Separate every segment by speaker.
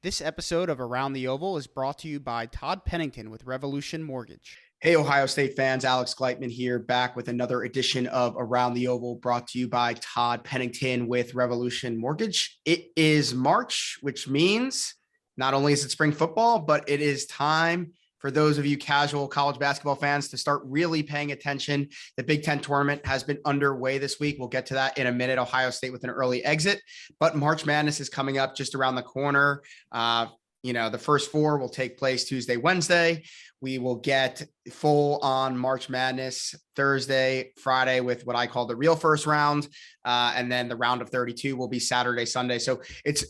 Speaker 1: This episode of Around the Oval is brought to you by Todd Pennington with Revolution Mortgage.
Speaker 2: Hey, Ohio State fans, Alex Gleitman here, back with another edition of Around the Oval, brought to you by Todd Pennington with Revolution Mortgage. It is March, which means not only is it spring football, but it is time for those of you casual college basketball fans to start really paying attention. The Big Ten tournament has been underway this week. We'll get to that in a minute. Ohio State with an early exit, but March Madness is coming up just around the corner. The first four will take place Tuesday, Wednesday. We will get full on March Madness Thursday, Friday with what I call the real first round. And then the round of 32 will be Saturday, Sunday. So if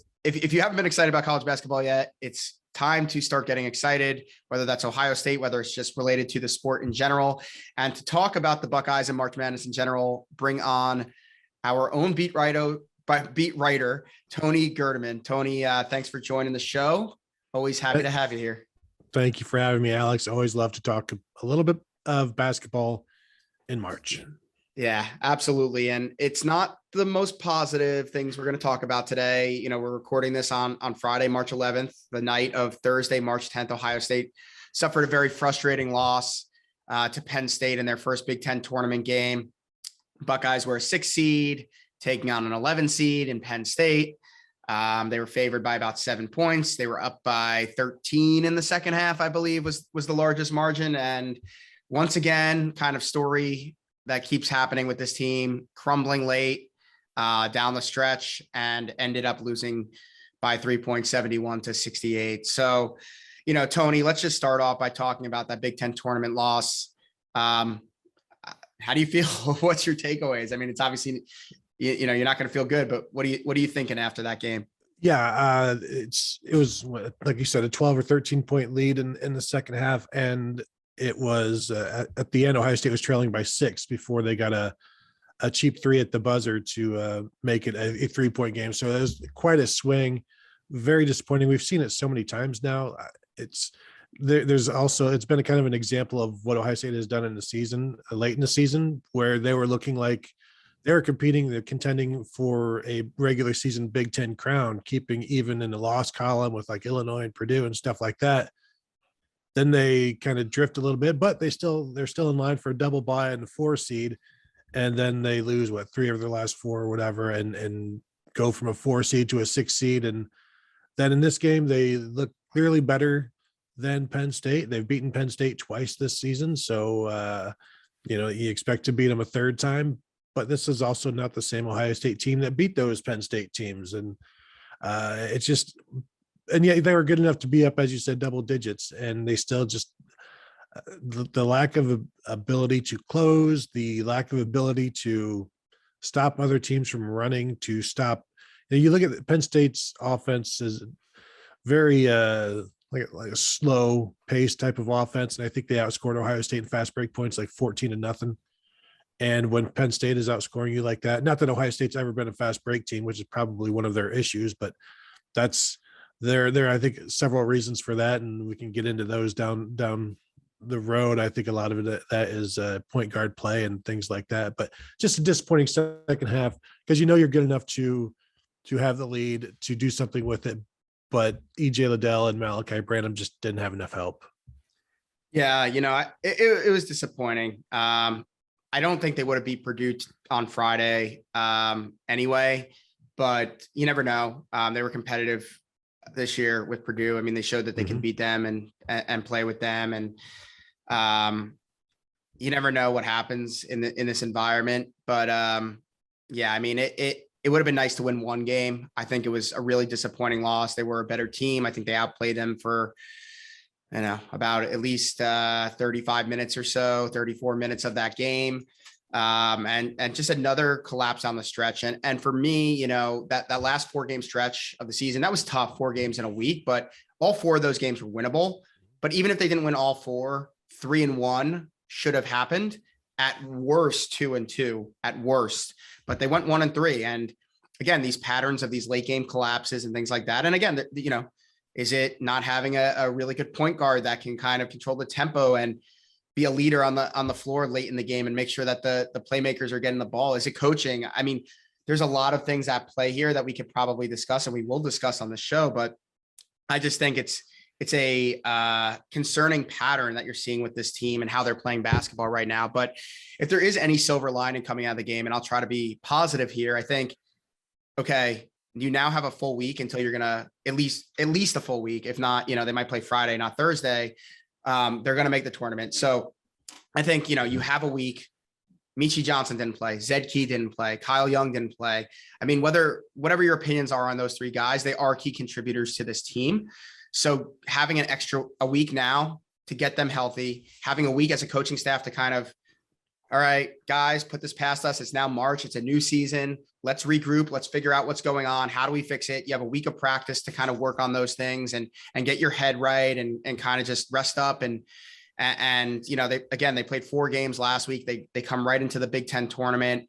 Speaker 2: you haven't been excited about college basketball yet, it's time to start getting excited, whether that's Ohio State, whether it's just related to the sport in general. And to talk about the Buckeyes and March Madness in general, bring on our own beat writer, Tony Gerdeman. Tony, thanks for joining the show. Always happy to have you here.
Speaker 3: Thank you for having me, Alex. Always love to talk a little bit of basketball in March.
Speaker 2: Yeah, absolutely. And it's not the most positive things we're going to talk about today. You know, we're recording this on Friday, March 11th, the night of Thursday, March 10th. Ohio State suffered a very frustrating loss to Penn State in their first Big Ten tournament game. Buckeyes were a 6 seed taking on an 11 seed in Penn State. They were favored by about 7 points. They were up by 13 in the second half, I believe was the largest margin. And once again, kind of story that keeps happening with this team, crumbling late down the stretch and ended up losing by 3 points, 71-68. So, Tony, let's just start off by talking about that Big Ten tournament loss. How do you feel? What's your takeaways? I mean, it's obviously, you're not going to feel good, but what are you thinking after that game?
Speaker 3: Yeah, it was, like you said, a 12 or 13 point lead in the second half. And it was at the end, Ohio State was trailing by 6 before they got a cheap three at the buzzer to make it a 3-point game. So it was quite a swing, very disappointing. We've seen it so many times now. It's been a kind of an example of what Ohio State has done in the season, late in the season, where they were looking like they're contending for a regular season Big Ten crown, keeping even in the loss column with like Illinois and Purdue and stuff like that. Then they kind of drift a little bit, but they're still in line for a double bye in the 4 seed. And then they lose 3 of their last 4 or whatever, and go from a 4 seed to a 6 seed. And then in this game, they look clearly better than Penn State. They've beaten Penn State twice this season. So, you expect to beat them a third time, but this is also not the same Ohio State team that beat those Penn State teams. And and yet they were good enough to be up, as you said, double digits, and they still just the lack of ability to close, the lack of ability to stop other teams from running, to stop. You look at Penn State's offense is very like a slow pace type of offense, and I think they outscored Ohio State in fast break points like 14-0. And when Penn State is outscoring you like that, not that Ohio State's ever been a fast break team, which is probably one of their issues, but that's there. I think several reasons for that, and we can get into those down the road. I think a lot of it that is point guard play and things like that. But just a disappointing second half, because you're good enough to have the lead, to do something with it. But EJ Liddell and Malachi Branham just didn't have enough help.
Speaker 2: Yeah, it was disappointing. I don't think they would have beat Purdue on Friday anyway, but you never know. They were competitive this year with Purdue. I mean, they showed that they can beat them and play with them. And you never know what happens in this environment. But yeah, I mean, it would have been nice to win one game. I think it was a really disappointing loss. They were a better team. I think they outplayed them for, about at least 35 minutes or so, 34 minutes of that game. And just another collapse on the stretch. And for me, that last 4-game stretch of the season, that was tough, 4 games in a week, but all 4 of those games were winnable. But even if they didn't win all 4, 3-1 should have happened. At worst, 2-2 at worst, but they went 1-3. And again, these patterns of these late game collapses and things like that. And again, is it not having a really good point guard that can kind of control the tempo and be a leader on the floor late in the game and make sure that the playmakers are getting the ball? Is it coaching? I mean, there's a lot of things at play here that we could probably discuss and we will discuss on the show, but I just think it's a concerning pattern that you're seeing with this team and how they're playing basketball right now. But if there is any silver lining coming out of the game, and I'll try to be positive here, I think, okay, you now have a full week until you're gonna at least a full week. If not, they might play Friday, not Thursday. They're gonna make the tournament. So I think you have a week. Michi Johnson didn't play. Zed Key didn't play. Kyle Young didn't play. I mean, whatever your opinions are on those three guys, they are key contributors to this team. So having a week now to get them healthy, having a week as a coaching staff to kind of, all right, guys, put this past us. It's now March. It's a new season. Let's regroup. Let's figure out what's going on. How do we fix it? You have a week of practice to kind of work on those things and get your head right and kind of just rest up. And they played 4 games last week. They come right into the Big Ten tournament.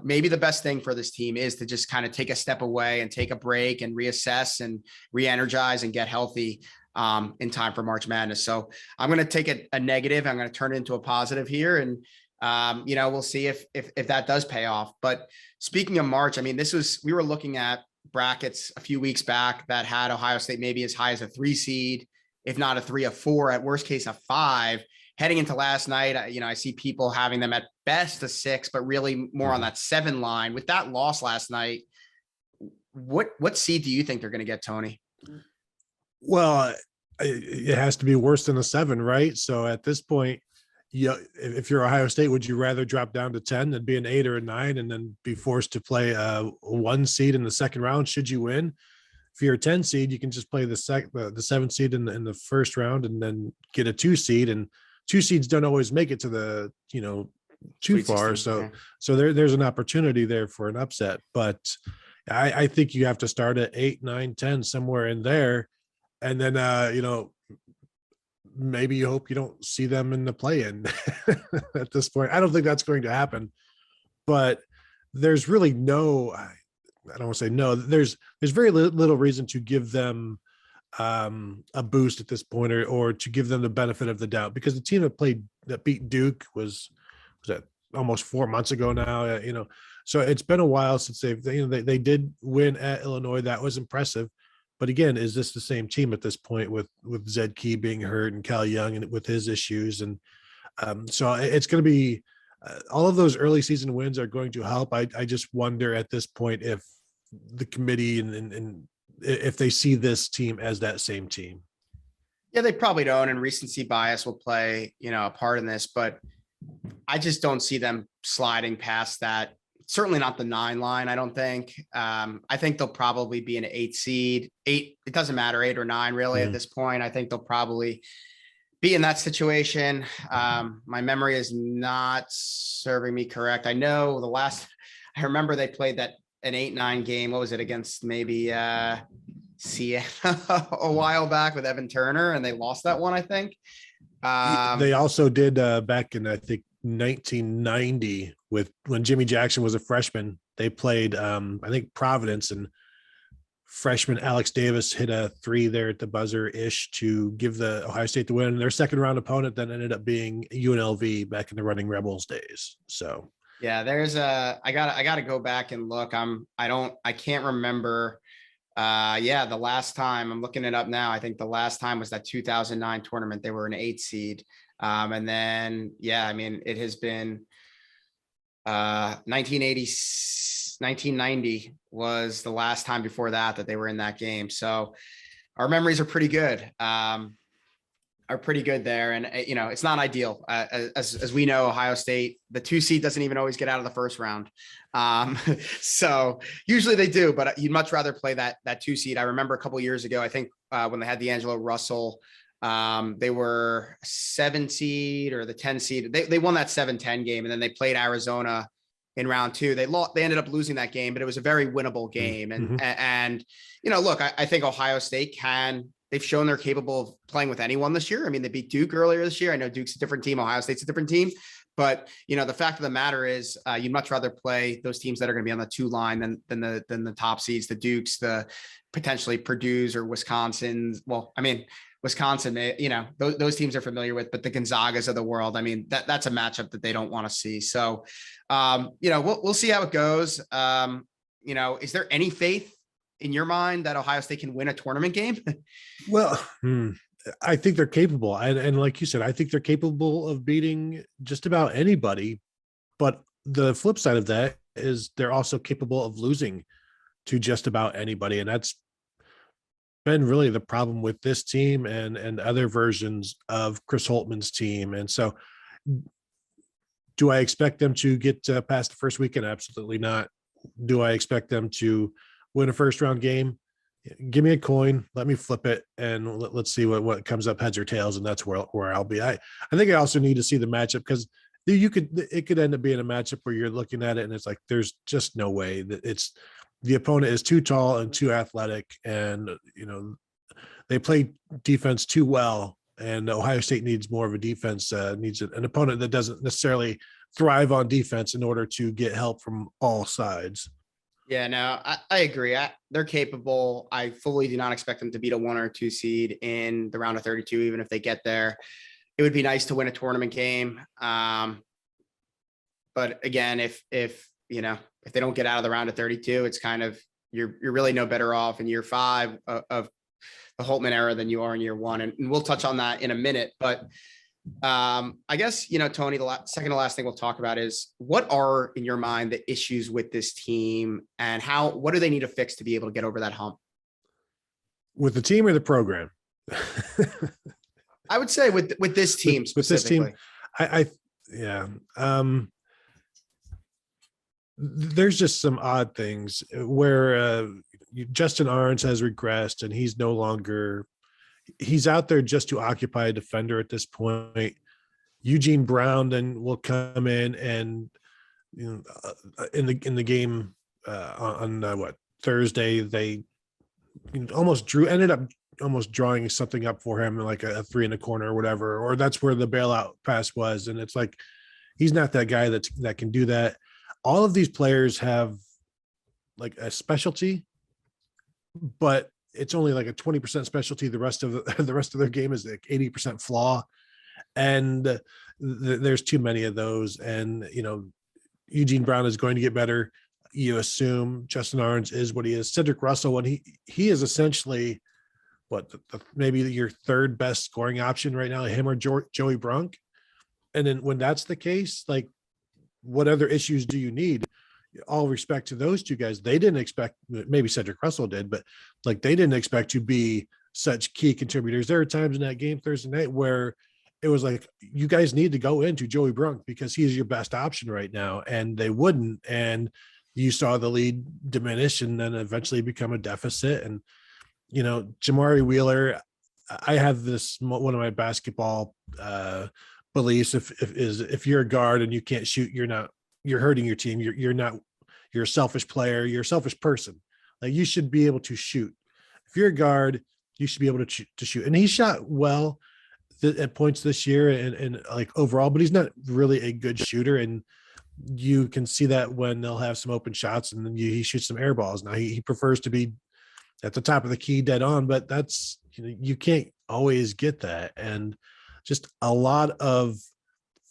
Speaker 2: Maybe the best thing for this team is to just kind of take a step away and take a break and reassess and re-energize and get healthy in time for March Madness. So I'm going to take a negative. I'm going to turn it into a positive here. And, we'll see if that does pay off. But speaking of March, I mean, we were looking at brackets a few weeks back that had Ohio State maybe as high as a 3 seed, if not a 3, a 4, at worst case, a 5. Heading into last night, I see people having them at best a 6, but really more on that 7 line. With that loss last night, what seed do you think they're going to get, Tony?
Speaker 3: Well, it has to be worse than a 7, right? So at this point, if you're Ohio State, would you rather drop down to 10 than be an 8 or a 9 and then be forced to play a 1 seed in the second round should you win? If you're a 10 seed, you can just play the 7 seed in the first round and then get a 2 seed. And 2 seeds don't always make it to the too far. So there's an opportunity there for an upset. But I think you have to start at 8, 9, 10, somewhere in there, and then maybe you hope you don't see them in the play-in at this point. I don't think that's going to happen, but there's really I don't want to say no. There's very little reason to give them a boost at this point, or to give them the benefit of the doubt, because the team that beat Duke was that almost 4 months ago now. So it's been a while since they did win at Illinois. That was impressive. But again, is this the same team at this point with Zed Key being hurt and Cal Young and with his issues? And so it's going to be all of those early season wins are going to help. I just wonder at this point if the committee and if they see this team as that same team.
Speaker 2: Yeah, they probably don't. And recency bias will play, a part in this, but I just don't see them sliding past that. Certainly not the 9 line, I don't think. I think they'll probably be an 8 seed. 8, it doesn't matter, 8 or 9 really at this point. I think they'll probably be in that situation. My memory is not serving me correct. I know I remember they played an 8-9 game. What was it, against maybe Siena a while back with Evan Turner, and they lost that one, I think.
Speaker 3: They also did back in, I think, 1990 when Jimmy Jackson was a freshman. They played I think Providence, and freshman Alex Davis hit a 3 there at the buzzer ish to give the Ohio State the win. Their second round opponent then ended up being UNLV back in the Running Rebels days. So
Speaker 2: yeah, I gotta go back and look. I can't remember. The last time, I'm looking it up now, I think the last time was that 2009 tournament. They were an 8 seed. And then, it has been 1990 was the last time before that they were in that game. So our memories are pretty good. There. And, it's not ideal. As we know, Ohio State, the 2 seed doesn't even always get out of the first round. So usually they do, but you'd much rather play that 2 seed. I remember a couple of years ago, I think when they had D'Angelo Russell, they were 7 seed or the 10 seed. They won that 7-10 game, and then they played Arizona in round 2. They ended up losing that game, but it was a very winnable game. And look, I think Ohio State they've shown they're capable of playing with anyone this year. I mean, they beat Duke earlier this year. I know Duke's a different team. Ohio State's a different team. But, the fact of the matter is you'd much rather play those teams that are going to be on the 2 line than the top seeds, the Dukes, the potentially Purdue's or Wisconsin's. Well, I mean, Wisconsin, those teams are familiar with, but the Gonzagas of the world, I mean, that's a matchup that they don't want to see. So, we'll see how it goes. Is there any faith in your mind that Ohio State can win a tournament game?
Speaker 3: Well, I think they're capable. And like you said, I think they're capable of beating just about anybody. But the flip side of that is they're also capable of losing to just about anybody. And that's been really the problem with this team and other versions of Chris Holtmann's team. And so do I expect them to get past the first weekend? Absolutely not. Do I expect them to win a first round game? Give me a coin, let me flip it, and let's see what comes up, heads or tails, and that's where I'll be. I think I also need to see the matchup, because it could end up being a matchup where you're looking at it and it's like there's just no way that it's the opponent is too tall and too athletic, and they play defense too well, and Ohio State needs more of a defense, needs an opponent that doesn't necessarily thrive on defense in order to get help from all sides.
Speaker 2: Yeah, no, I agree. They're capable. I fully do not expect them to beat a 1 or 2 seed in the round of 32, even if they get there. It would be nice to win a tournament game. But again, if they don't get out of the round of 32, it's kind of, you're really no better off in year 5 of the Holtmann era than you are in year 1. And we'll touch on that in a minute. But I guess, Tony, the second to last thing we'll talk about is, what are, in your mind, the issues with this team, and what do they need to fix to be able to get over that hump?
Speaker 3: With the team or the program?
Speaker 2: I would say with this team specifically.
Speaker 3: With this team, there's just some odd things where Justin Arns has regressed, and he's no longer. He's out there just to occupy a defender at this point. Eugene Brown then will come in and in the game on Thursday, they ended up almost drawing something up for him, like a 3 in the corner or whatever, or that's where the bailout pass was. And it's like, he's not that guy that can do that. All of these players have like a specialty, but it's only like a 20% specialty. The rest of their game is like 80% flaw. And there's too many of those. And, Eugene Brown is going to get better. You assume Justin Arns is what he is. Cedric Russell, when he is essentially maybe your third best scoring option right now, him or Joey Brunk. And then when that's the case, like, what other issues do you need? All respect to those two guys. They didn't expect, maybe Cedric Russell did, but like, they didn't expect to be such key contributors. There are times in that game Thursday night where it was like, you guys need to go into Joey Brunk because he's your best option right now. And they wouldn't. And you saw the lead diminish and then eventually become a deficit. And, Jamari Wheeler, I have this, one of my basketball beliefs, if you're a guard and you can't shoot, you're hurting your team. You're a selfish player. You're a selfish person. Like, you should be able to shoot. If you're a guard, you should be able to shoot. And he shot well at points this year and like overall, but he's not really a good shooter. And you can see that when they'll have some open shots and then he shoots some air balls. Now he prefers to be at the top of the key dead on, but that's, you can't always get that. And just a lot of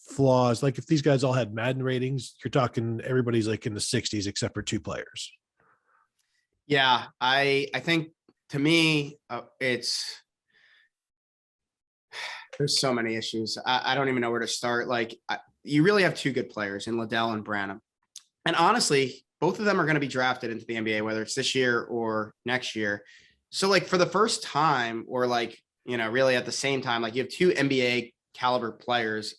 Speaker 3: flaws. Like, if these guys all had Madden ratings, you're talking everybody's like in the 60s except for 2 players.
Speaker 2: Yeah, I think, to me, there's so many issues. I don't even know where to start. Like, you really have 2 good players in Liddell and Branham, and honestly, both of them are going to be drafted into the NBA, whether it's this year or next year. So, like, for the first time, or like, really at the same time, like, you have 2 NBA caliber players.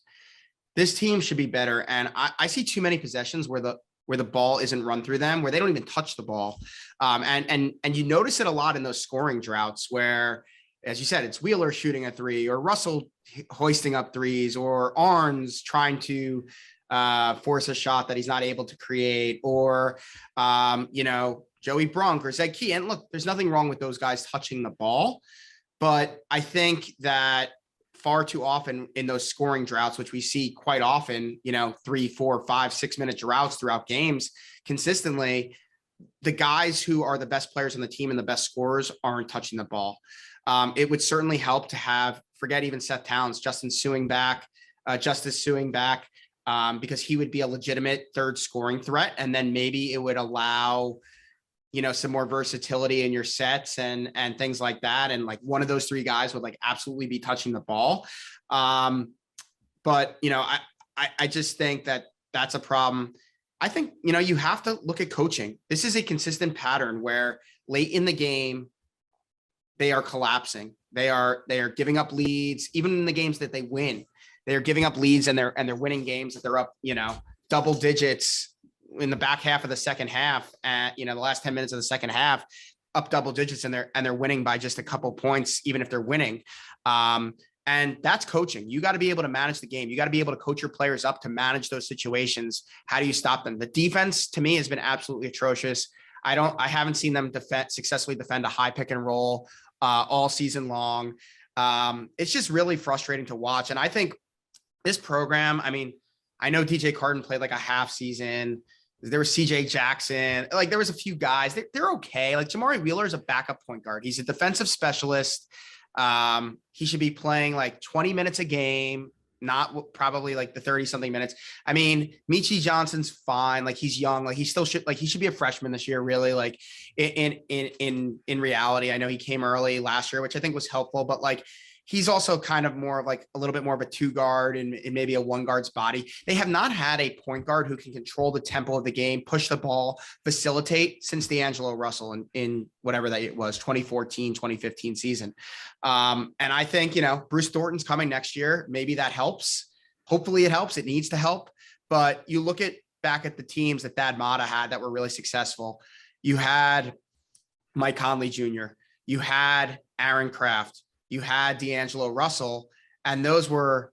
Speaker 2: This team should be better. And I see too many possessions where the ball isn't run through them, where they don't even touch the ball. And you notice it a lot in those scoring droughts where, as you said, it's Wheeler shooting a 3, or Russell hoisting up 3s, or Arns trying to force a shot that he's not able to create, or, Joey Brunk or Zed Key. And look, there's nothing wrong with those guys touching the ball, but I think that far too often in those scoring droughts, which we see quite often, 3, 4, 5, 6 minute droughts throughout games consistently, the guys who are the best players on the team and the best scorers aren't touching the ball. It would certainly help to have, forget even Seth Towns, Justice Suing back, because he would be a legitimate third scoring threat. And then maybe it would allow some more versatility in your sets and things like that. And like one of those three guys would like absolutely be touching the ball. But I just think that that's a problem. I think, you have to look at coaching. This is a consistent pattern where late in the game, they are collapsing. They are giving up leads, even in the games that they win. They're giving up leads and they're winning games that they're up, double digits in the back half of the second half at, the last 10 minutes of the second half, up double digits, and they're winning by just a couple points, even if they're winning. And that's coaching. You got to be able to manage the game. You got to be able to coach your players up to manage those situations. How do you stop them? The defense to me has been absolutely atrocious. I haven't seen them successfully defend a high pick and roll all season long. It's just really frustrating to watch. And I think this program, I mean, I know DJ Carton played like a half season. There was CJ Jackson. Like there was a few guys. They're okay. Like Jamari Wheeler is a backup point guard. He's a defensive specialist. He should be playing like 20 minutes a game, not probably like the 30 something minutes. I mean, Michi Johnson's fine. Like he's young. Like he should be a freshman this year, really. Like in reality, I know he came early last year, which I think was helpful, but like, he's also kind of more of like a little bit more of a 2 guard and maybe a 1 guard's body. They have not had a point guard who can control the tempo of the game, push the ball, facilitate since D'Angelo Russell in whatever that it was, 2014, 2015 season. And I think, Bruce Thornton's coming next year. Maybe that helps. Hopefully it helps. It needs to help. But you look back at the teams that Thad Matta had that were really successful. You had Mike Conley Jr. You had Aaron Kraft. You had D'Angelo Russell, and those were,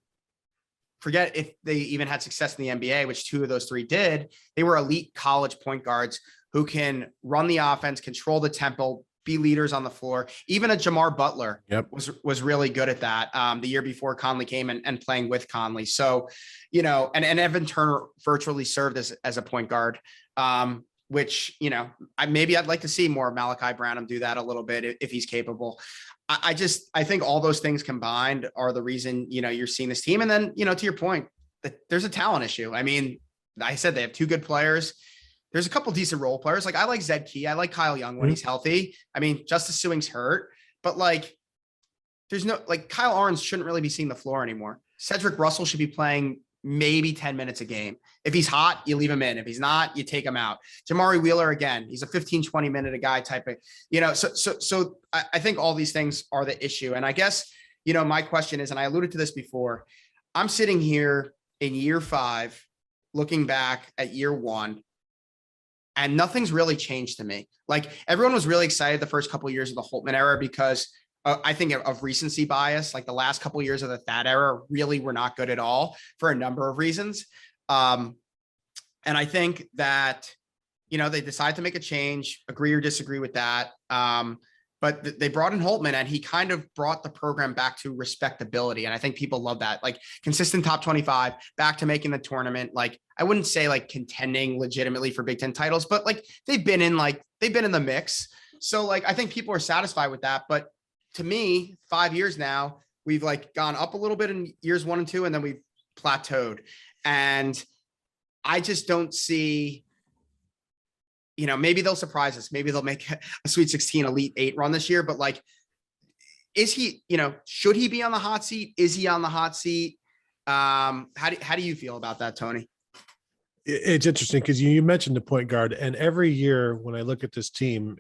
Speaker 2: forget if they even had success in the NBA, which 2 of those 3 did. They were elite college point guards who can run the offense, control the tempo, be leaders on the floor. Even a Jamar Butler was really good at that the year before Conley came and playing with Conley. So, and Evan Turner virtually served as a point guard. Which, I'd like to see more Malachi Branham do that a little bit if he's capable. I think all those things combined are the reason, you're seeing this team. And then, to your point, that there's a talent issue. I mean, I said they have 2 good players. There's a couple decent role players. Like I like Zed Key. I like Kyle Young when he's healthy. I mean, Justice Suing's hurt, but like, there's no, like Kyle Arns shouldn't really be seeing the floor anymore. Cedric Russell should be playing maybe 10 minutes a game. If he's hot, you leave him in. If he's not, you take him out. Jamari Wheeler, again, he's a 15, 20 minute a guy type of, so I think all these things are the issue. And I guess, my question is, and I alluded to this before, I'm sitting here in year 5, looking back at year 1, and nothing's really changed to me. Like everyone was really excited the first couple of years of the Holtmann era because I think of recency bias, like the last couple of years of the Thad era really were not good at all for a number of reasons. And I think that, they decided to make a change, agree or disagree with that. But they brought in Holtmann and he kind of brought the program back to respectability. And I think people love that, like consistent top 25, back to making the tournament. Like, I wouldn't say like contending legitimately for Big Ten titles, but like they've been in the mix. So like, I think people are satisfied with that. But to me, 5 years now, we've like gone up a little bit in years 1 and 2, and then we've plateaued. And I just don't see, maybe they'll surprise us. Maybe they'll make a Sweet 16 Elite 8 run this year. But like, is he, should he be on the hot seat? Is he on the hot seat? How do you feel about that, Tony?
Speaker 3: It's interesting because you mentioned the point guard, and every year when I look at this team,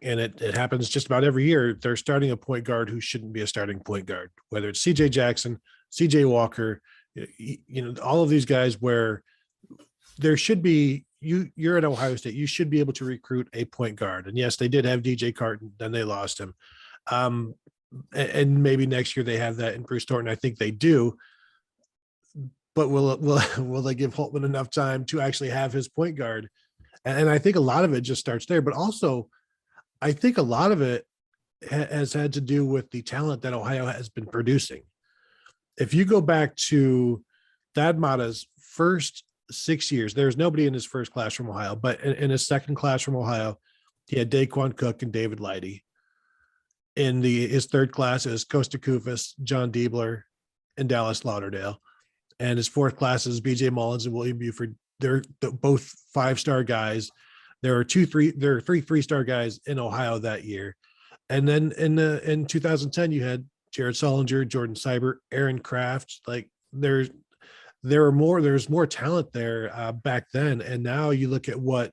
Speaker 3: and it happens just about every year, they're starting a point guard who shouldn't be a starting point guard, whether it's CJ Jackson, CJ Walker, all of these guys where there should be, you're at Ohio State, you should be able to recruit a point guard. And yes, they did have DJ Carton, then they lost him. And maybe next year they have that in Bruce Thornton. I think they do. But will they give Holtmann enough time to actually have his point guard? And I think a lot of it just starts there, but also I think a lot of it has had to do with the talent that Ohio has been producing. If you go back to Thad Matta's first 6 years, there's nobody in his first class from Ohio, but in his second class from Ohio, he had Daquan Cook and David Leidy. In his third class is Costa Kufis, John Diebler, and Dallas Lauderdale. And his fourth class is BJ Mullins and William Buford. They're both 5-star guys. There are three 3-star guys in Ohio that year. And then in 2010, you had Jared Solinger, Jordan Seibert, Aaron Kraft. Like there's more talent there back then. And now you look at what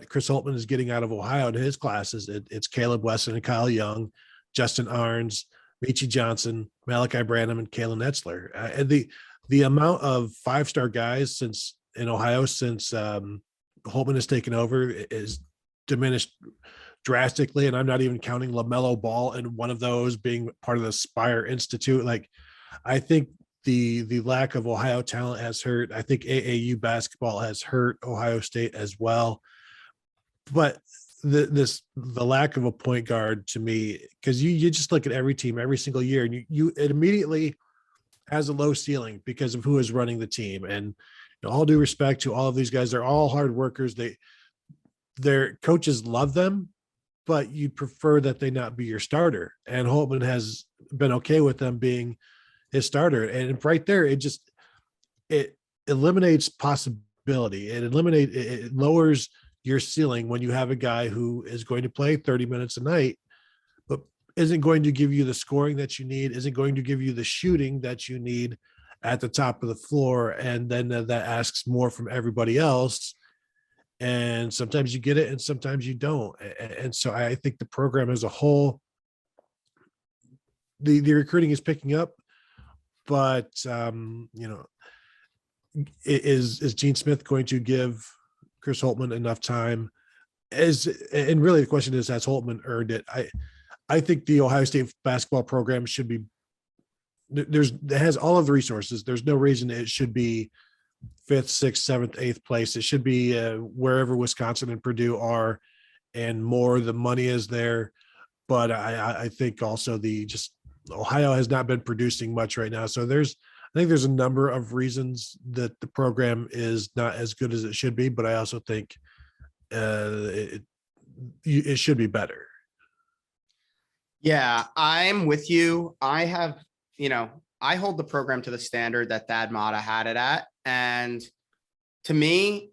Speaker 3: Chris Holtmann is getting out of Ohio in his classes. It's Caleb Wesson and Kyle Young, Justin Arns, Michi Johnson, Malachi Branham, and Kalen Etzler. And the amount of 5-star guys since Holtmann has taken over is diminished drastically. And I'm not even counting LaMelo Ball and one of those being part of the Spire Institute. Like, I think the lack of Ohio talent has hurt. I think AAU basketball has hurt Ohio State as well. But the lack of a point guard to me, because you just look at every team every single year, and it immediately has a low ceiling because of who is running the team. And all due respect to all of these guys, they're all hard workers. Their coaches love them, but you'd prefer that they not be your starter. And Holtmann has been okay with them being his starter. And right there, it eliminates possibility. It lowers your ceiling when you have a guy who is going to play 30 minutes a night, but isn't going to give you the scoring that you need, isn't going to give you the shooting that you need at the top of the floor. And then that asks more from everybody else. And sometimes you get it and sometimes you don't. And so I think the program as a whole, the recruiting is picking up, but is Gene Smith going to give Chris Holtmann enough time? And really the question is, has Holtmann earned it? I think the Ohio State basketball program should be, it has all of the resources. There's no reason it should be 5th, 6th, 7th, 8th place. It should be wherever Wisconsin and Purdue are, and more. The money is there, but I think also Ohio has not been producing much right now. So I think there's a number of reasons that the program is not as good as it should be, but I also think it should be better.
Speaker 2: Yeah, I'm with you. I hold the program to the standard that Thad Matta had it at. And to me,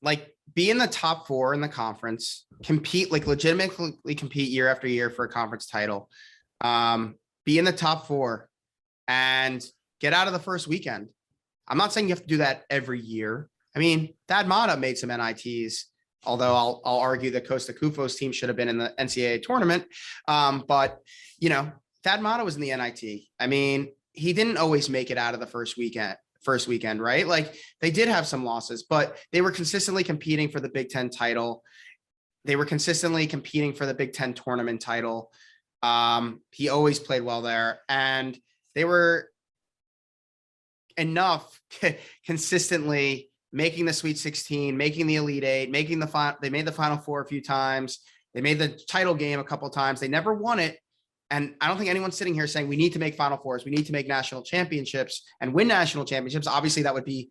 Speaker 2: like, be in the top 4 in the conference, compete, like legitimately compete year after year for a conference title, be in the top 4 and get out of the first weekend. I'm not saying you have to do that every year. I mean, Thad Matta made some NITs, although I'll argue that Costa Kufo's team should have been in the NCAA tournament. But Thad Matta was in the NIT. I mean, he didn't always make it out of the first weekend, right? Like, they did have some losses, but they were consistently competing for the Big Ten title. They were consistently competing for the Big Ten tournament title. He always played well there, and they were enough consistently making the Sweet 16, making the Elite Eight, they made the Final Four a few times. They made the title game a couple of times. They never won it. And I don't think anyone's sitting here saying we need to make Final Fours, we need to make national championships and win national championships. Obviously, that would be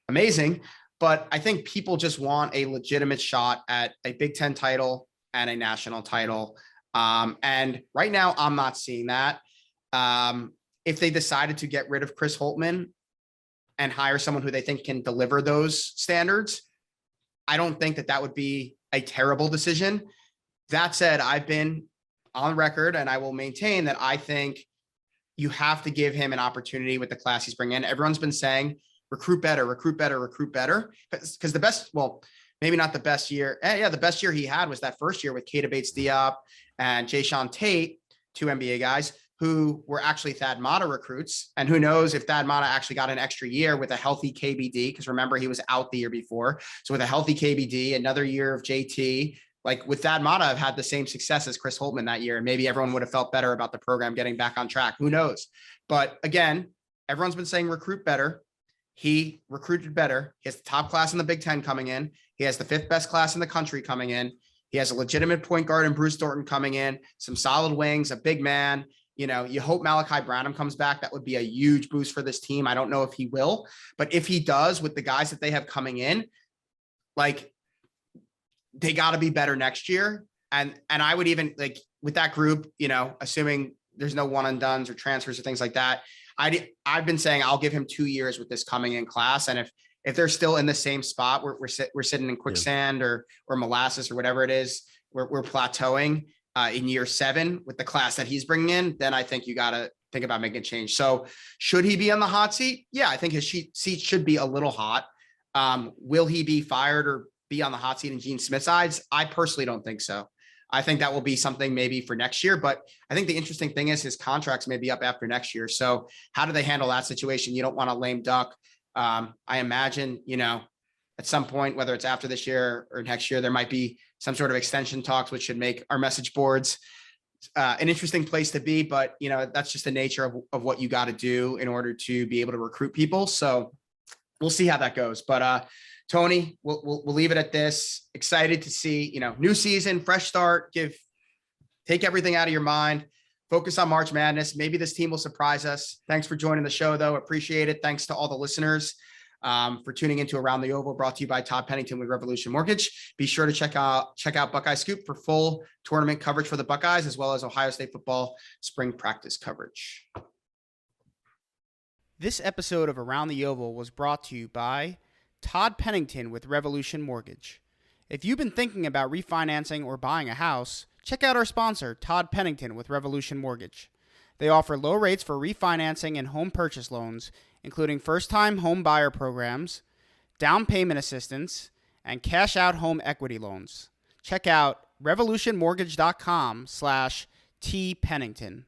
Speaker 2: amazing. But I think people just want a legitimate shot at a Big Ten title and a national title. And right now, I'm not seeing that. If they decided to get rid of Chris Holtmann and hire someone who they think can deliver those standards, I don't think that would be a terrible decision. That said, I've been on record, and I will maintain that I think you have to give him an opportunity with the class he's bringing in. Everyone's been saying, recruit better, because the best, well, maybe not the best year. The best year he had was that first year with Keita Bates-Diop and Jayshawn Tate, 2 NBA guys who were actually Thad Matta recruits. And who knows if Thad Matta actually got an extra year with a healthy KBD, because remember, he was out the year before. So with a healthy KBD, another year of JT, like with Thad Matta, I've had the same success as Chris Holtmann that year. And maybe everyone would have felt better about the program getting back on track. Who knows? But again, everyone's been saying recruit better. He recruited better. He has the top class in the Big Ten coming in. He has the 5th best class in the country coming in. He has a legitimate point guard in Bruce Thornton coming in, some solid wings, a big man. You hope Malachi Branham comes back. That would be a huge boost for this team. I don't know if he will, but if he does, with the guys that they have coming in, like, they got to be better next year. And I would even, like, with that group, assuming there's no one and dones or transfers or things like that, I've been saying I'll give him 2 years with this coming in class. And if they're still in the same spot, we're sitting in quicksand or molasses or whatever it is, we're plateauing in year 7 with the class that he's bringing in, then I think you got to think about making a change. So should he be on the hot seat? Yeah, I think his seat should be a little hot. Will he be fired or be on the hot seat in Gene Smith's eyes? I personally don't think so. I think that will be something maybe for next year, but I think the interesting thing is his contracts may be up after next year. So how do they handle that situation? You don't want a lame duck. I imagine, at some point, whether it's after this year or next year, there might be some sort of extension talks, which should make our message boards an interesting place to be. But, that's just the nature of what you got to do in order to be able to recruit people. So we'll see how that goes. But Tony, we'll leave it at this. Excited to see, new season, fresh start, take everything out of your mind, focus on March Madness. Maybe this team will surprise us. Thanks for joining the show, though. Appreciate it. Thanks to all the listeners for tuning into Around the Oval, brought to you by Todd Pennington with Revolution Mortgage. Be sure to check out Buckeye Scoop for full tournament coverage for the Buckeyes, as well as Ohio State football spring practice coverage.
Speaker 1: This episode of Around the Oval was brought to you by Todd Pennington with Revolution Mortgage. If you've been thinking about refinancing or buying a house, check out our sponsor, Todd Pennington with Revolution Mortgage. They offer low rates for refinancing and home purchase loans, including first-time home buyer programs, down payment assistance, and cash-out home equity loans. Check out revolutionmortgage.com/tpennington.